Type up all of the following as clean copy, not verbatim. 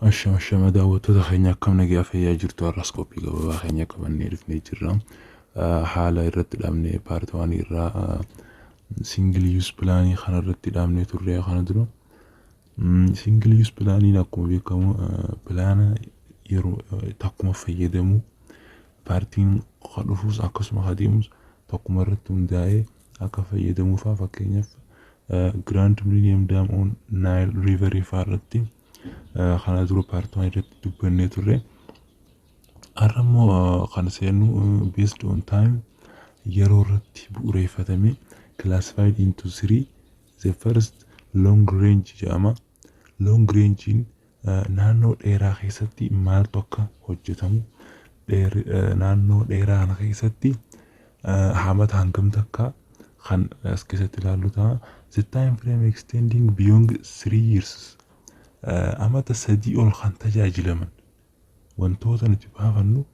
Ashama daawwattoota keenya akkam nagaa fayyaa jirtu arraaskooppii gababaa keenya qabannee dhufnee jirra. Haala irratti dhaabnee paartii waan irraa single use pilaanii kana irratti dhaabnee turre kana dura. Single use pilaaniin akkuma beekamu pilaana yeroo takkuma fayyadamu paartiin dhufuus akkasuma adeemus takkuma irratti hundaa'ee akka fayyadamuuf fakkeenyaaf Grand Millennium Dam on Nile River irratti kana dura paartii waan irratti dubbannee turre. Arramoo kan seenu based on time yeroo irratti bu'uureeffatame classified into three. The first long range jedhama. Long range naannoo dheeraa keessatti maaltu akka hojjetamu naannoo dheeraa kana keessatti haamata hangam takka kan as keessatti ilaallu ta'a. The time frame extending beyond 3 years. Amata sadii ol kan tajaajilaman wantoota nuti baafannu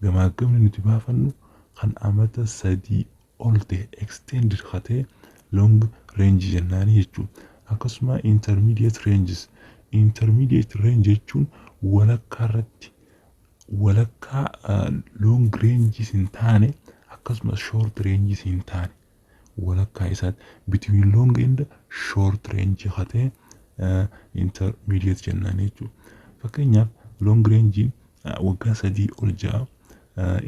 gamaagamni nuti baafannu kan amata sadii ol ta'e extended khatee long range jennaani jechuudha. Akkasuma intermediate ranges. Intermediate range jechuun walakkaa irratti walakkaa long range hin taane akkasuma short range hin taane walakkaa isaatti between long and short range khatee intermediate jennaani jechuudha. Fakkeenyaaf long range waggaa sadii ol ja'a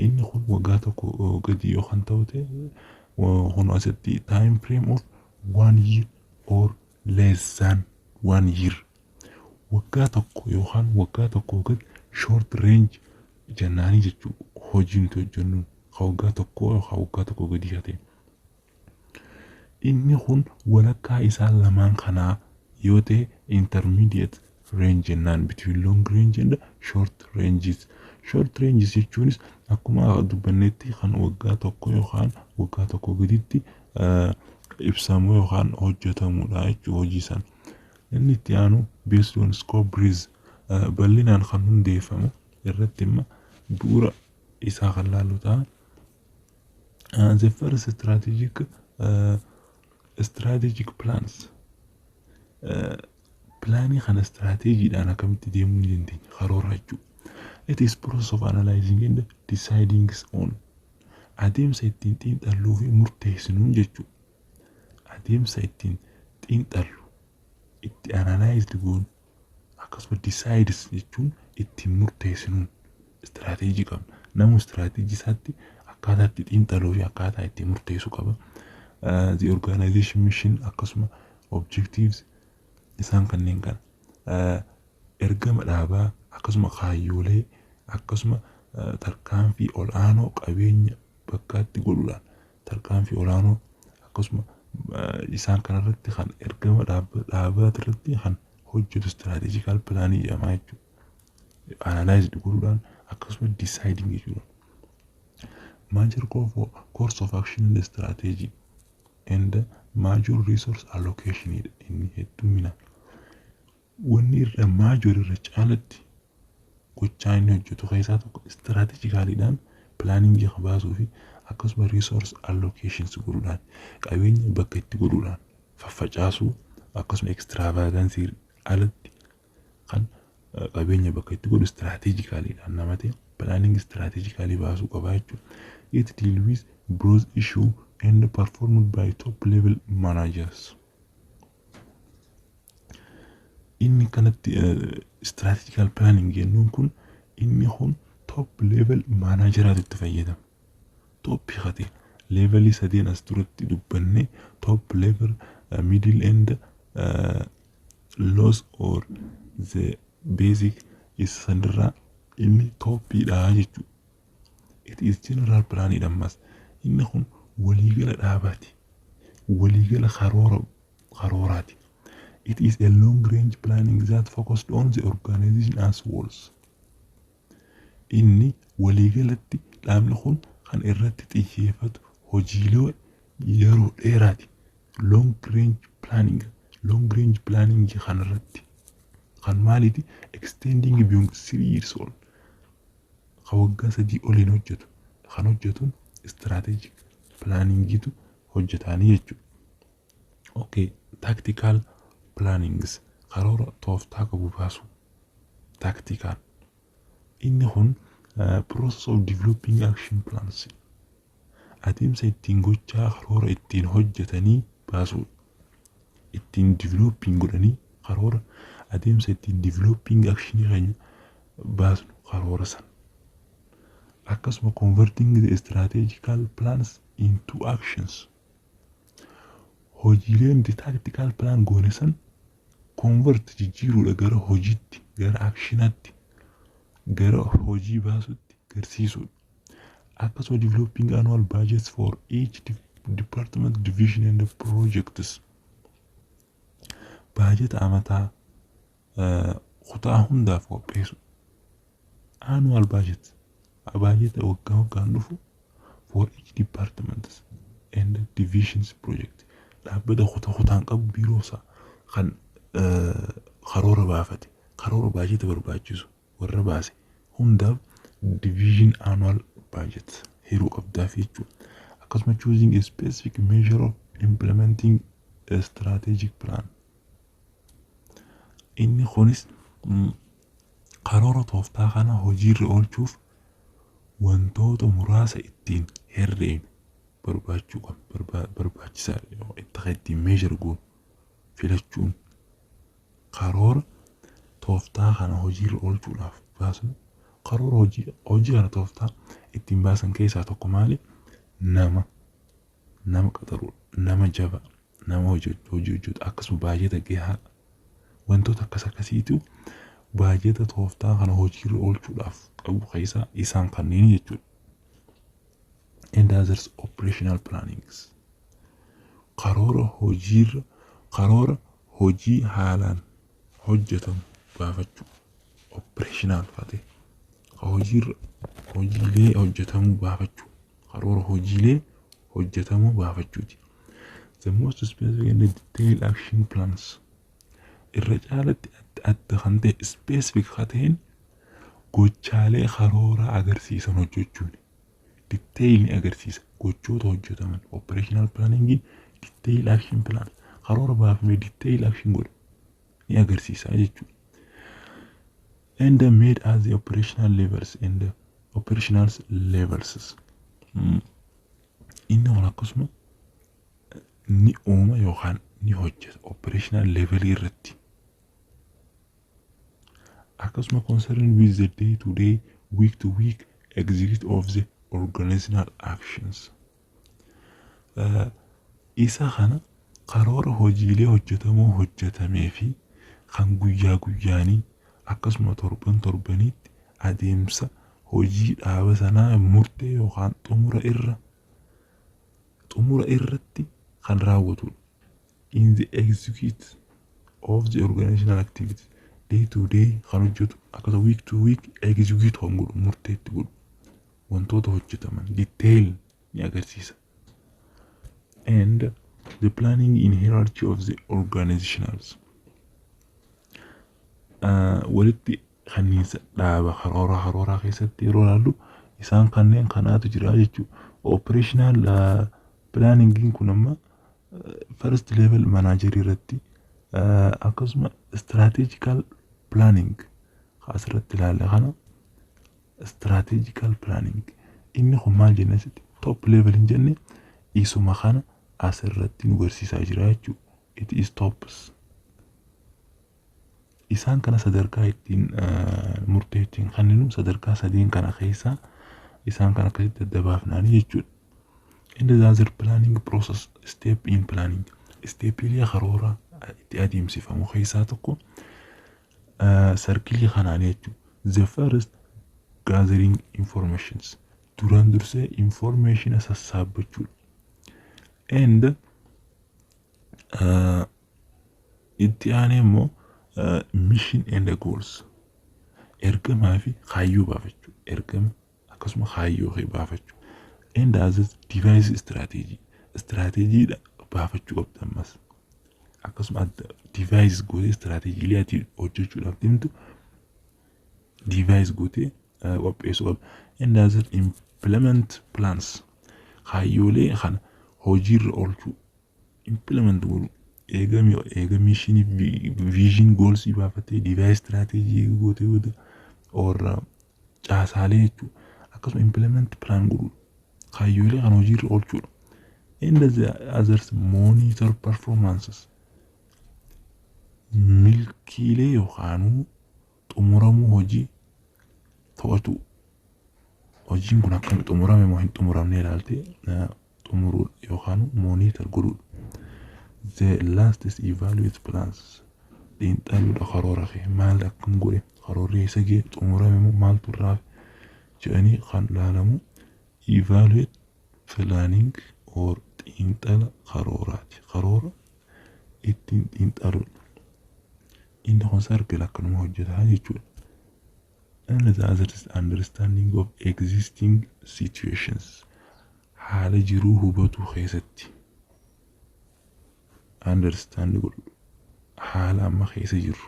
inni kun waggaa tokko gadi yoo kan ta'u ta'e kun asitti time frame of 1 year or less than 1 year. Waggaa tokko yookaan waggaa tokko gadi short range jennaani jechuudha. Hojiin hojjennu waggaa tokko yookaan waggaa tokko gadi ta'e. Inni kun walakkaa isaa lamaan kanaa yoo ta'e intermediate range jennaan between long range and short ranges. Short ranges jechuunis akkuma dubbannetti kan waggaa tokko yookaan waggaa tokko gaditti ibsamu yookaan hojjetamudha jechuudha hojii san. Inni itti aanu based on scope breeze bal'inaan kan hundeeffamu irratti imma bu'uura isaa kan laallu ta'a. The first strategic plans. Planning kana strategiidhaan akkamitti deemuu ni dandeenya karoora jechuudha. It is process of analyzing and deciding on. Adeemsa ittiin xiinxalluu fi murteessinuun jechuudha. Adeemsa ittiin xiinxallu itti analyze goon akkasuma decides jechuun ittiin murteessinuun strategy qabna. Namu strategy isaatti akkaataa itti xiinxalluu fi akkaataa itti murteessu qaba. The organization mission akkasuma objectives isaan kanneen kana ergama dhaabaa akkasuma kaayyoolee akkasuma tarkaanfii ol'aanoo qabeenya bakkaatti godhuudhaan tarkaanfii ol'aanoo akkasuma isaan kanarratti kan ergama dhaabaa irratti kan hojjetu strategical planning jedhama jechuudha. Analyze godhuudhaan akkasuma deciding jechuudha. Major course of action in the strategy and major resource allocation inni hedduminaan wanni irra major irra caalatti gochaa inni hojjetu keessaa tokko strategicaliidhaan planning baasuu fi akkasuma resource allocations godhuudhaan qabeenya bakka itti godhuudhaan faffacaasuu akkasuma extravagance alatti kan qabeenya bakka itti godhu strategicaliidhaan nama ta'e planning strategically baasuu qaba jechuudha. It deal with broad issue and performed by top level managers. Inni kanatti strategical planning jennuun kun inni kun top level manageraatu itti fayyadama. Top hate level sadeen as duratti dubbanne top level middle and lows or the basic is sanirraa inni topidha jechuudha. It is general planning ammas inni kun waliigala dhaabaati. Waliigala karooraati. It is a long range planning that focused on the organization as wholes. Inni waliigalatti dhaabni kun kan irratti xiyyeeffatu hojiilee yeroo dheeraati. Long range planning kan irratti kan maaliiti extending beyond 3 years old. Waggaa sadii oliin hojjetu kan hojjetuun strategic planning gitu hojjetaanii jechuudha. Okay, tactical plannings karoora tooftaa qabu baasu tactical. Inni kun process of developing action plans. Adeemsa ittiin gochaa karoora ittiin hojjetanii baasuu. Ittiin developing godhanii karoora adeemsa ittiin developing action keenya baasu karoora san. Akkasuma converting the strategical plans into actions. Hojiileen the tactical plan goone san convert jijjiiruudha gara hojiitti, gara actionatti, gara hojii baasutti garsiisuudha. Akkasuma developing annual budgets for each department, division and projects. Budget amataa kutaa hundaaf qopheessu. Annual budget waggaa waggaan dhufu for each department and divisions project. Dhaabbata kutaan qabu biiroo isaa kan karoora baafate, karoora budget barbaachisu warra baase hundaaf division annual budget hiruu qabdaaf jechuudha. Akkasuma choosing a specific measure of implementing a strategic plan. Inni kunis karoora tooftaa kana hojiirra oolchuuf wantoota muraasa ittiin herreenu barbaachuu qaba. Barbaachisaa itti ittiin measure goon filachuun karoora tooftaa kana hojiirra oolchuudhaaf baasan. Karoora hojii kana tooftaa ittiin baasan keessaa tokko maali? Nama qaxaruudha, nama jaba, nama hojii hojjetu, akkasuma baajeta gahaa wantoota akkasiitu baajeta tooftaa kana hojiirra oolchuudhaaf qabu keessaa isaan kanneen jechuudha. And others operational plannings. Karoora hojii haalaan hojjetamu baafachuu. Operational fate. Hojiilee hojjetamuu baafachuu. Karoora hojiilee hojjetamuu baafachuuti. The most specific and detailed action plans. Irra caalatti adda kan ta'e specific ta'een gochaalee karoora agarsiisan hojjechuun. Detail ni agarsiisa gochoota hojjetaman. Operational planning detail action plan. Karoora baafamee detail action godhu ni agarsiisa jechuudha. And made as the operational levels and the operational levels. Inni kun akkasuma ni uuma yookaan ni hojjeta operational level irratti. Akkasuma concerned with the day-to-day, week-to-week execute of the organizational actions. Isa kana karoora hojiilee hojjetamuu hojjetamee fi kan guyyaa guyyaanii akkasuma torbanitti adeemsa hojii dhaaba sanaa murtee yookaan xumura irratti kan raawwatudha. In the execute of the organizational activities day to day kan hojjetu akkasuma week to week execute kan godhu murteetti godhu wantoota hojjetaman detail ni agarsiisa. And the planning in hierarchy of the organizationals. Walitti kanniisa dhaaba karoora keessatti yeroo ilaallu isaan kanneen kanaatu jira jechuudha. Operational planning kun amma first level manager irratti akkasuma strategical planning asirratti ilaalla kana strategical planning inni kun maal jenna top level hin jenne isuma kana asirratti nu barsiisaa jira jechuudha. It is tops. Isaan kana sadarkaa ittiin murtee ittiin kenninu sadarkaa sadeen kana keessaa isaan kana akkasitti adda baafnaan jechuudha. And the other planning process step in planning. Steepilee karoora itti adeemsifamu keessaa tokko sarkilii kanaan jechuudha. The first gathering informations. Duraan dursee information sassaabachuudha. And itti aanee immoo mission and the goals. Ergamaa fi kaayyoo baafachuu. Ergama akkasuma kaayyoo baafachuu. And others devise strategy. Strategy baafachuu qabda ammas. Akkasuma devise gootee strategy ati hojjechuudhaaf deemtu devise gootee qopheessuu qabda. And others implement plans. Kaayyoolee kana hojiirra oolchuu implement godhu eega mission vision goals baafatee device strategy goote or caasaalee jechuudha. Akkasuma implement plan godhu kaayyoolee kan hojiirra oolchuudha. And the others monitor performances milkiilee yookaan xumuramuu hojii to'atu. Hojiin kun akkam xumurame moo hin xumuramne ilaaltee xumuruu yookaan monitor godhu. The last is evaluate plans. Xiinxaluudha karoora kee maal akkam godhe karoorri isa gee xumurame moo maaltu irraa jedhanii kan ilaalamu evaluate planning or xiinxala karooraati. Karoora ittiin xiinxaluudha. Inni kun sarkil akkanuma hojjetaa jechuudha. And the other is understanding of existing situations. Haala jiruu hubatu keessatti. Understand godhu. Haala amma keessa jirru.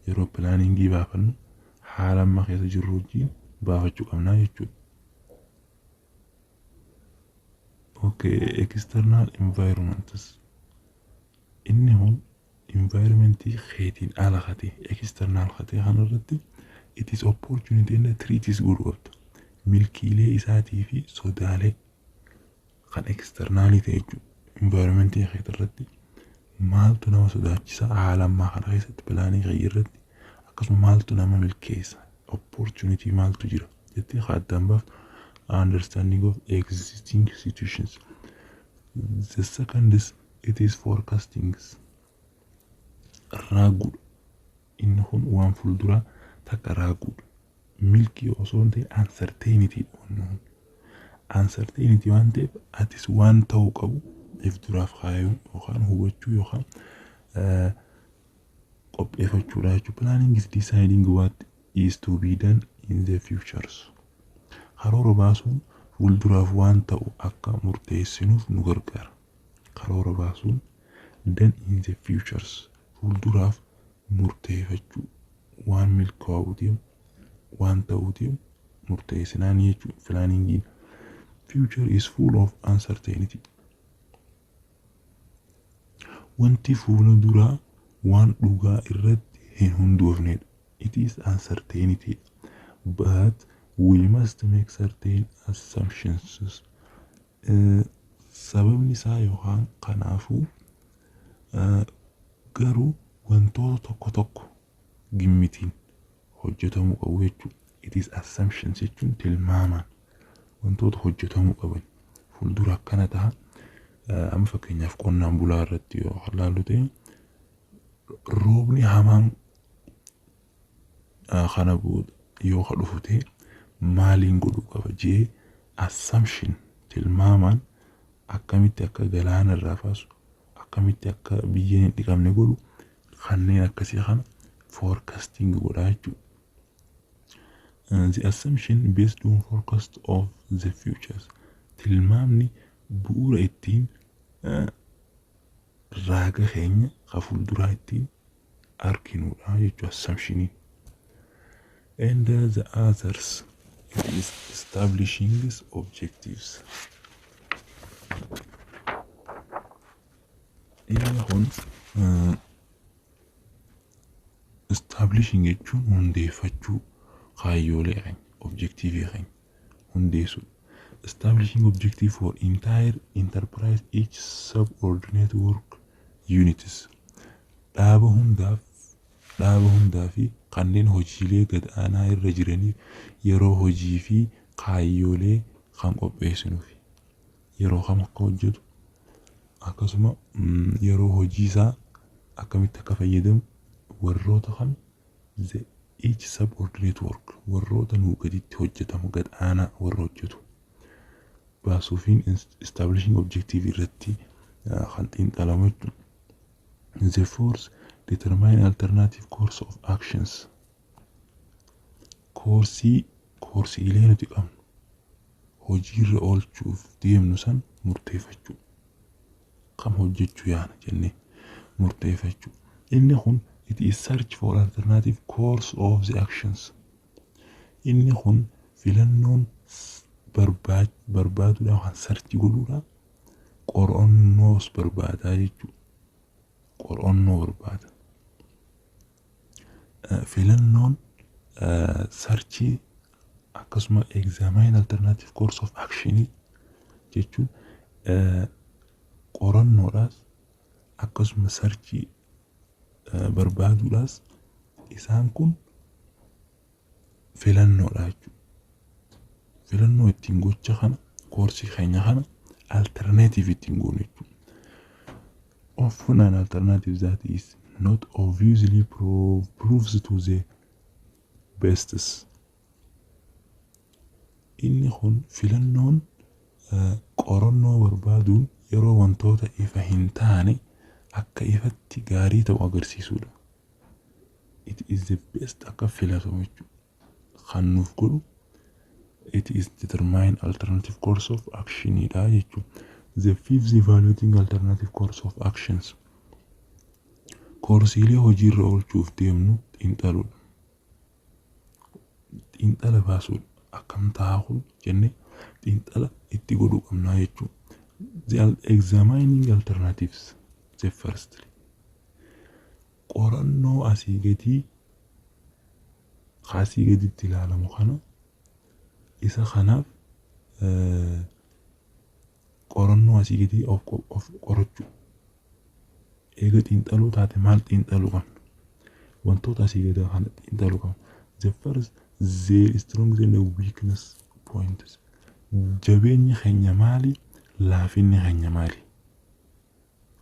Yeroo planning baafannu haala amma keessa jirru wajjin baafachuu qabnaa jechuudha. Okay, external environments. Inni kun environmentii keetiin ala kate external kate kanarratti it is opportunity and treaties godhu qabda. Milkiilee isaatii fi sodaalee kan externalii ta'e jechuudha. Environmentii keetirratti maaltu nama sodaachisa haala ammaa kana keessatti pilaanii kee irratti akkasuma maaltu nama milkeessa opportunity maaltu jira jettee haaddan baaftu understanding of existing situations. The second is it is forecasting. Raagudha. Inni kun waan fuulduraa takka raagudha. Milkii osoo hin ta'e uncertainty onnoon. Uncertainty waan ta'eef atis waan ta'uu qabu if duraaf kaayuun yookaan hubachuu yookaan qopheeffachuudha jechuudha. Planning is deciding what is to be done in the futures. Karoora baasuun fuulduraaf waan ta'u akka murteessinuuf nu gargaara. Karoora baasuun done in the futures. Fuulduraaf murteeffachuu waan milkaa'uutiif waan ta'uutiif murteessinaan jechuudha. Planningiin future is full of uncertainty. Wanti fuula duraa waan dhugaa irratti hin hundoofnedha. It is uncertainty, but we must make certain assumptions. Sababni isaa yookaan kanaafuu garuu wantoota tokko gimmitiin hojjetamuu qabu jechuudha. It is assumptions jechuun tilmaamaan wantoota hojjetamuu qaban fuuldura akkana ta'a. Amma fakkeenyaaf qonnaan bulaa irratti yoo ilaallu ta'e roobni hamaan kana booda yoo dhufu ta'e maaliin godhuu qaba jee assumption tilmaamaan akkamitti akka galaana irraa baasu akkamitti akka biyyeen hin dhiqamne godhu kanneen akkasii kana forecasting godhaa jechuudha. The assumption based on forecast of the futures. Tilmaamni bu'uura ittiin raaga keenya ka fuulduraa ittiin arginuudha jechuudha assumptioniin. And the others is establishing objectives. Inni kun establishing jechuun hundeeffachuu kaayyoolee keenya objectivii keenya hundeessuu. Establishing objective for entire enterprise each subordinate work units. Dhaaba hundaa fi kanneen hojiilee gad aanaa irra jiraniif yeroo hojii fi kaayyoolee kan qopheessinuufi yeroo kam akka hojjetu akkasuma yeroo hojii isaa akkamitti akka fayyadamu warroota kam each subordinate work warroota nuu gaditti hojjetamu gad aanaa warra hojjetu baasuufiin establishing objective irratti kan xiinxalamu jechuudha. The fourth determine alternative course of actions. Koorsiilee nuti qabnu hojiirra oolchuuf deemnu san murteeffachuu. Kam hojjechuu yaana jennee murteeffachuu. Inni kun it is search for alternative course of the actions. Inni kun filannoon barbaaduudhaan kan sarchi godhuudha qorannoos barbaadaa jechuudha. qorannoo barbaada. Filannoon sarchii akkasuma examine alternative course of action jechuun qorannoodhaas akkasuma sarchii barbaaduudhaas isaan kun filannoodha jechuudha. Filannoo ittiin gocha kana koorsii keenya kana alternative ittiin goonu jechuudha. Often an alternative that is not obviously proves to the bestest. Inni kun filannoon qorannoo barbaaduun yeroo wantoota ifa hin taane akka ifatti gaarii ta'u agarsiisudha. It is the best akka filatamu jechuudha. Kan nuuf godhu it is determine alternative course of action dha jechuudha. The fifth evaluating alternative course of actions. Koorsiilee hojiirra oolchuuf deemnu xiinxaluudha. Xiinxala baasuudha. Akkam ta'a kun jennee xiinxala itti godhuu qabnaa jechuudha. The examining alternatives. The firstly. Qorannoo asii gaditti ilaalamu kana isa kanaaf qorannoo asii gadii of qorachuu. Eega xiinxaluu taate maal xiinxaluu qabna? Wantoota asii gadaa kana xiinxaluu qabna. The first, the strength and the weakness points. Jabeenyi keenya maali? Laafinni keenya maali?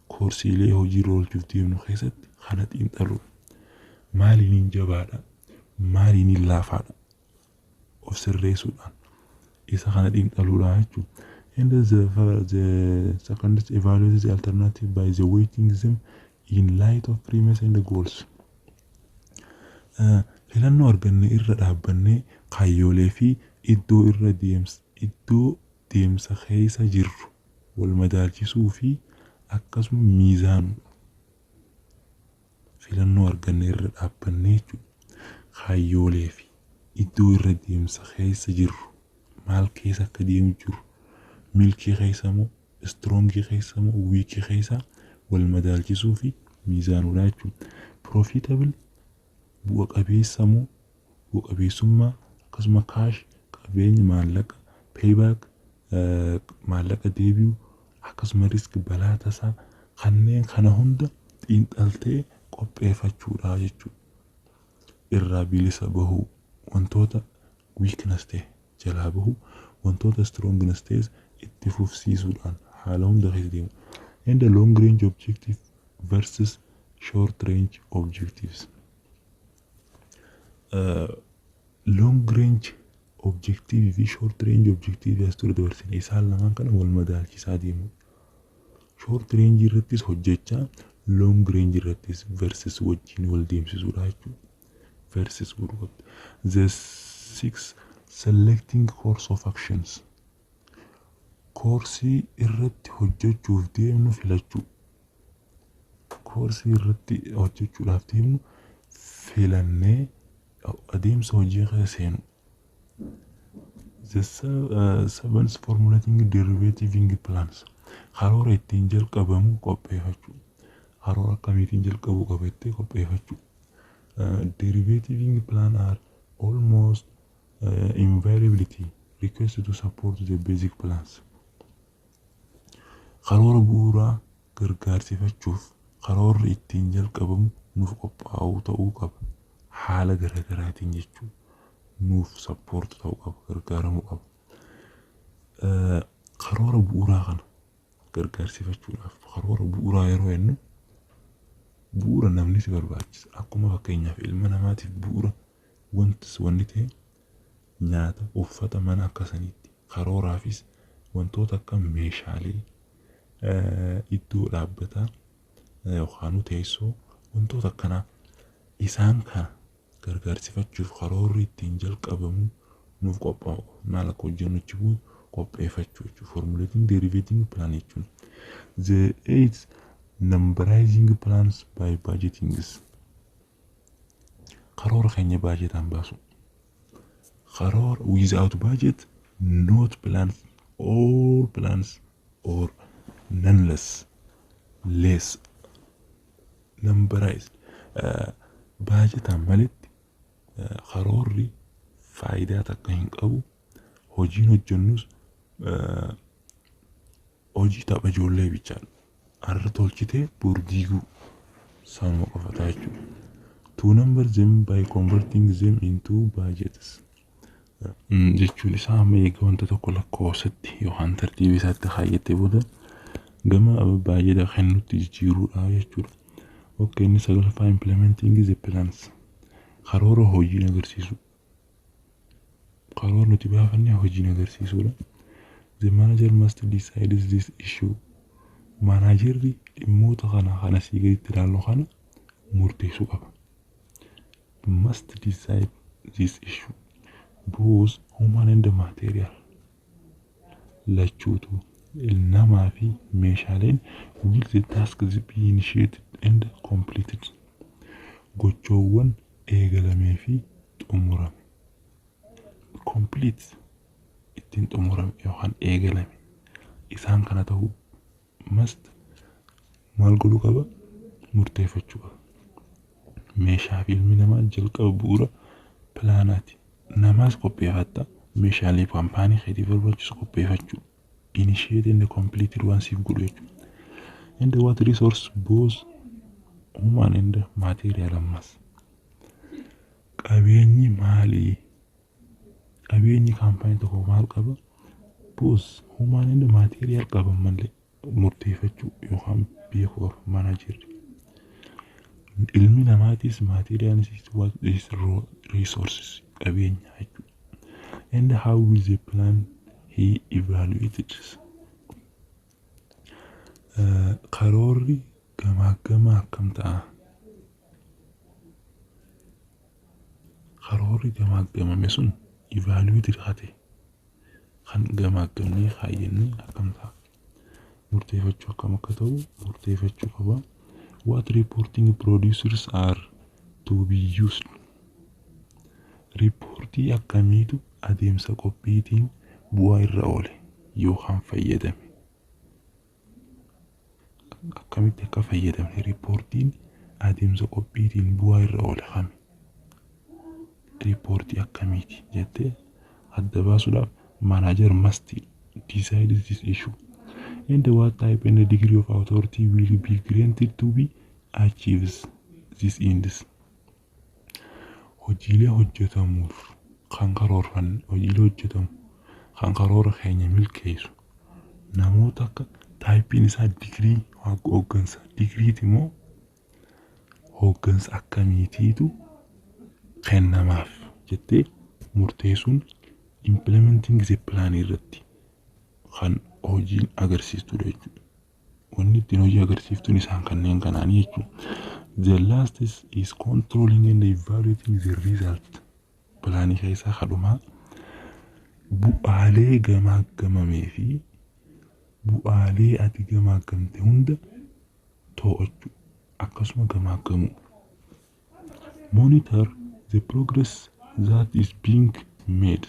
Koorsiilee hojiirra oolchuuf deemnu keessatti kana xiinxaluu. Maaliin jabaadha? Maaliin laafaadha? Of sirreessuudhaan isa kana xiinxaluudha jechuudha. And the second is evaluate the alternative by the weighting them in light of premise and the goals. Filannoo arganne irra dhaabbannee kaayyoolee fi iddoo deemsa keessa jirru wal madaalchisuu fi akkasuma miizaanu. Filannoo arganne irra dhaabbannee kaayyoolee fi iddoo deemsa keessa jirru maal keessa akka deemu jiru. Milkii keessa moo strongii keessa moo weakii keessa wal madaalchisuu fi miizaanuudha jechuudha. Profitable bu'a qabeessa moo bu'a qabeessummaa akkasuma kaash qabeenya maallaqa payback maallaqa deebi'u akkasuma risk balaa tasaa kanneen kana hunda xiinxaltee qopheeffachuudha jechuudha. Irraa bilisa bahuu wantoota weakness ta'e jalaa bahuu wantoota strongness ta'es itti fufsiisuudhaan haala hunda keessa deemu. And the long range objective versus short range objectives. Long range objective fi short range objective as ture dabarsine isaan lamaan kana wal madaalchisaa deemu. Short range irrattis hojjechaa long range irrattis versus wajjin wal deemsisuudha jechuudha. Versus group. The six selecting course of actions. Koorsii irratti hojjechuuf deemnu filachuu. Koorsii irratti hojjechuudhaaf deemnu filannee adeemsa hojii keessa seenu. The seventh formulating derivative plans. Karoora ittiin jalqabamu qopheeffachuu. Karoora akkamiitiin jalqabuu qabattee qopheeffachuu. Derivative plan are almost invariably requested to support the basic plans. Karoora bu'uuraa gargaarsifachuuf karoorri ittiin jalqabamu nuuf qophaa'uu ta'uu qaba. Haala garaagaraatiin jechuudha. Nuuf support ta'uu qaba, gargaaramuu qaba. Karoora bu'uuraa kana gargaarsifachuudhaaf karoora bu'uuraa yeroo jennu bu'uura namni si barbaachisa. Akkuma fakkeenyaaf ilma namaatiif bu'uura wanti ta'e nyaata, uffata, mana akkasanitti. Karooraafis wantoota akka meeshaalee iddoo dhaabbataa yookaan teessoo wantoota akkanaa isaan kana gargaarsifachuuf karoorri ittiin jalqabamu nuuf qophaa'u. Maal akka hojjennu jechuun qopheeffachuu jechuudha. Formulating derivative plan jechuun. The eighth numberizing plans by budgeting. Karoora keenya baajetaan baasu. Karoora without budget, not plans, all plans or none less. numberize baajetaan malitti karoorri faayidaa takka hin qabu. Hojiin hojjennus hojii tapha ijoollee bichaan har'a tolchitee burdiiguu sanuma qofataa jechuudha. To number them by converting them into budgets. Jechuun isaa amma eega wanta tokko lakkoofsatti yookaan tartiiba isaatti kaayyatee booda gama baajeta kennutti jijjiiruudha jechuudha. Okay, inni sagalaffaa implementing the plans. Karoora hojiin agarsiisu. Karoora nuti baafannee hojiin agarsiisuudha. The manager must decide this issue. Managerri dhimmoota kana sii gaditti ilaallu kana murteessuu qaba. Must decide this issue. Both human and material. Lachuutu namaa fi meeshaaleen will the tasks be initiated and completed. Gochoowwan eegalamee fi xumurame. Complete ittiin xumurame yookaan eegalame. Isaan kana ta'uu must maal godhuu qaba? Murteeffachuu qaba. Meeshaa fi ilmi namaa jalqaba bu'uura pilaanaati. Namaas qopheeffatta meeshaalee kaampaanii keetii barbaachisu qopheeffachuu. Initiate and complete waan siif godhu jechuudha. And what resource both human and material ammas. Qabeenyi maalii? Qabeenyi kaampaanii tokko maal qaba? Both human and material qaban malee murteeffachuu yookaan beekuu qaba managerri. Ilmi namaatis materiaalis what is resources qabeenya jechuudha. And how will the plan he evaluated? Karoorri gamaagama akkam ta'a? Karoorri gamaagamame sun evaluated hate kan gamaagamnee kaayyannee akkam ta'a? Murteeffachuu akkam akka ta'u murteeffachuu qaba. What reporting producers are to be used? Reportii akkamiitu adeemsa qophiitiin bu'aa irra oole yookaan fayyadame? Akkamitti akka fayyadamne reportiin adeemsa qophiitiin bu'aa irra oole kami? Reportii akkamiiti jettee adda baasuudhaaf manager must decide this issue. And what type and degree of authority will be granted to be achieves this ends. Hojiilee hojjetamuuf kan karoorfan hojiilee hojjetamu kan karoora keenya milkeessu namoota akka taayipiin isaa digirii hooggansa digiriiti moo hooggansa akkamiitiitu kennamaaf jettee murteessuun implementing the plan irratti kan hojiin agarsiistudha jechuudha. Wanni ittiin hojii agarsiiftuun isaan kanneen kanaanii jechuudha. The last is controlling and evaluating the result. Pilaanii keessaa kadhumaa bu'aalee gamaagamamee fi bu'aalee ati gamaagamte hunda to'achuu akkasuma gamaagamuu. Monitor the progress that is being made.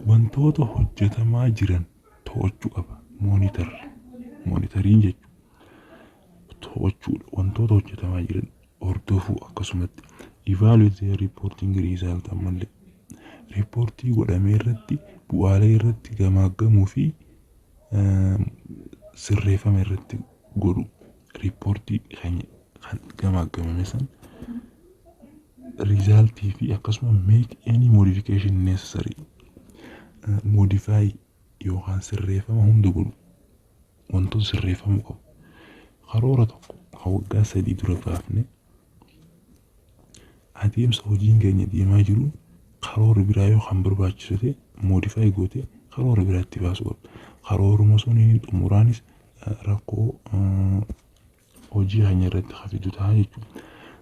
Wantoota hojjetamaa jiran to'achuu qaba. Monitariin jechuudha. To'achuudha. Wantoota hojjetamaa jiran hordofuu akkasumatti. Evaluate the reporting result ammallee. Reportii godhamee irratti bu'aalee irratti gamaagamuu fi sirreeffame irratti godhu. Reportii kan gamaagamame san resultii fi akkasuma make any modification necessary. Modify yookaan sirreeffama hunda godhu. Wantoota sirreeffamuu qabu. Karoora tokko waggaa 3 dura baafne adeemsa hojiin keenya deemaa jiru karoora biraa yookaan barbaachisu ta'e modify gootee karoora biraatti baasuu qabda. Karooruma sun hin xumuraanis rakkoo hojii keenya irratti hafidu ta'a jechuudha.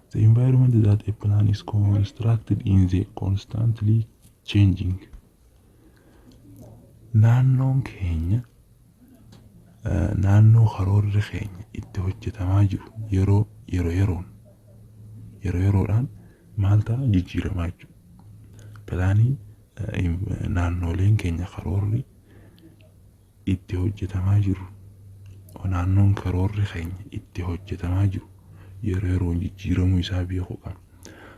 The environment that a plan is constructed in the constantly changing. Naannoon keenya naannoo karoorri keenya itti hojjetamaa jiru yeroodhaan maal ta'a jijjiiramaa jechuudha. Pilaanii naannoleen keenya karoorri itti hojjetamaa jiru naannoon karoorri keenya itti hojjetamaa jiru yeroo jijjiiramuu isaa beekuu qabna.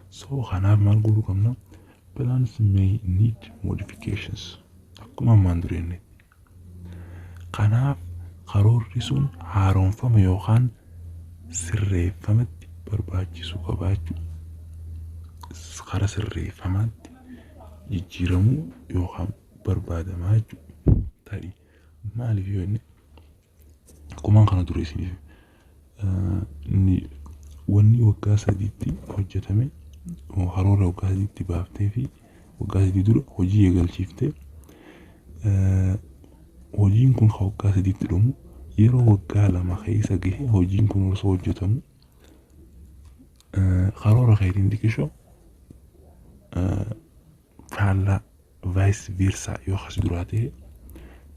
So kanaaf maal godhuu qabna? Plans may need modifications. Akkuma ammaan dureennetti. Kanaaf karoorri sun haaromfama yookaan sirreeffamatti barbaachisu qabaachuu. Kara sirreeffamaatti jijjiiramuu yookaan barbaadamaa jechuudha. Tarii maaliif yoo inni akkuma kana dura isiniif wanni waggaa sadiitti hojjetame karoora waggaa sadiitti baaftee fi waggaa sadii dura hojii eegalchiiftee hojiin kun waggaa sadiitti dhumu yeroo waggaa lama keessa gahe hojiin kun osoo hojjetamu karoora keetiin xiqqishoo faallaa vice versa yoo as duraa ta'e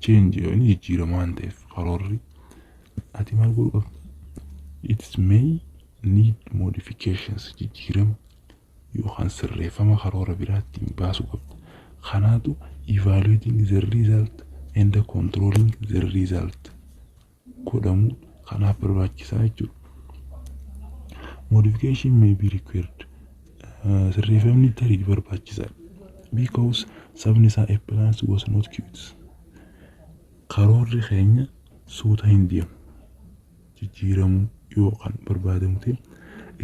change yoo inni jijjiirama waan ta'eef karoorri ati maal godhuu qabda? It may need modifications jijjiirama yookaan sirreeffama karoora biraattiin baasuu qabda. Kanaatu evaluating the result and controlling the result godhamu kanaaf barbaachisaa jechuudha. Modification may be required. Sirreeffamni tarii barbaachisaa because sabni isaa a plan was not cute. Karoorri keenya suuta hin deemu jijjiiramu yookaan barbaadamu ta'e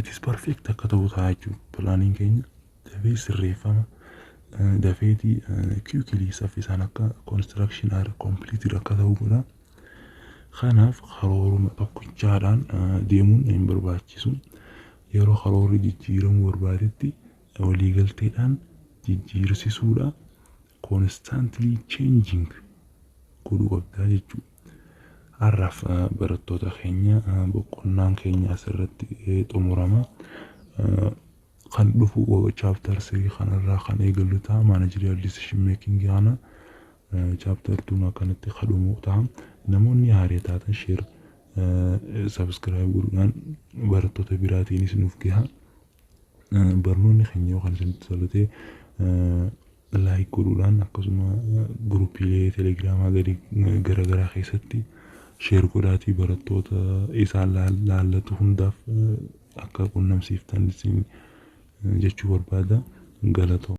it is perfect akka ta'u ta'a jechuudha. Plaaniin keenya dafee sirreeffama dafeetii quickly saffisaan akka construction are completed akka ta'u godha. Kanaaf karooruma tokkichaadhaan deemuun hin barbaachisu. Yeroo karoorri jijjiiramuu barbaadetti waliigalteedhaan jijjiirsisuudha. Constantly changing godhuu qabdaa jechuudha. Har'aaf barattoota keenya boqonnaan keenya asirratti xumurama. Kan dhufu chapter 3 kanarraa kan eegallu ta'a managerial decision making kana chapter 2 kanatti kadhumu ta'a. Namoonni haaraa taatan share subscribe godhuudhaan barattoota biraatiinis nuuf gahaa. Barnoonni keenya yookaan isinitti tolatee like godhuudhaan akkasuma guruppiilee telegiraamaa garaagaraa keessatti share godhaatii barattoota isaan laallatu hundaaf akka qunnamsiiftan jechuu barbaada. Galatoomaa.